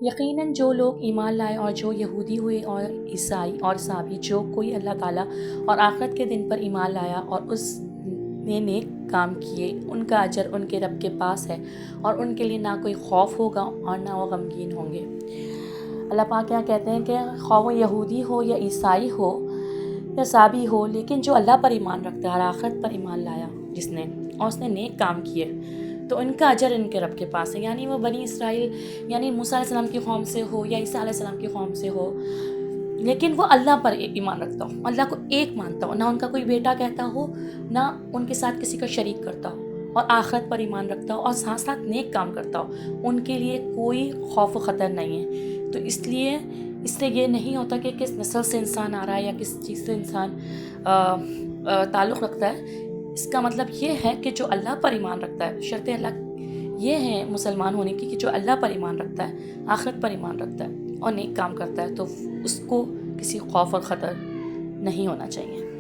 یقیناً جو لوگ ایمان لائے اور جو یہودی ہوئے اور عیسائی اور سابی، جو کوئی اللہ تعالیٰ اور آخرت کے دن پر ایمان لایا اور اس نے نیک کام کیے، ان کا اجر ان کے رب کے پاس ہے، اور ان کے لیے نہ کوئی خوف ہوگا اور نہ وہ غمگین ہوں گے۔ اللہ پاک یہاں کہتے ہیں کہ خواہ وہ یہودی ہو یا عیسائی ہو یا سابی ہو، لیکن جو اللہ پر ایمان رکھتا ہے اور آخرت پر ایمان لایا جس نے، اور اس نے نیک کام کیے، تو ان کا اجر ان کے رب کے پاس ہے۔ یعنی وہ بنی اسرائیل یعنی موسیٰ علیہ السلام کی قوم سے ہو یا عیسیٰ علیہ السلام کی قوم سے ہو، لیکن وہ اللہ پر ایمان رکھتا ہو، اللہ کو ایک مانتا ہو، نہ ان کا کوئی بیٹا کہتا ہو، نہ ان کے ساتھ کسی کا شریک کرتا ہو، اور آخرت پر ایمان رکھتا ہو اور ساتھ ساتھ نیک کام کرتا ہو، ان کے لیے کوئی خوف و خطر نہیں ہے۔ تو اس سے یہ نہیں ہوتا کہ کس نسل سے انسان آ رہا ہے یا کس چیز سے انسان تعلق رکھتا ہے۔ اس کا مطلب یہ ہے کہ جو اللہ پر ایمان رکھتا ہے، شرط اللہ یہ ہے مسلمان ہونے کی کہ جو اللہ پر ایمان رکھتا ہے، آخرت پر ایمان رکھتا ہے اور نیک کام کرتا ہے، تو اس کو کسی خوف اور خطر نہیں ہونا چاہیے۔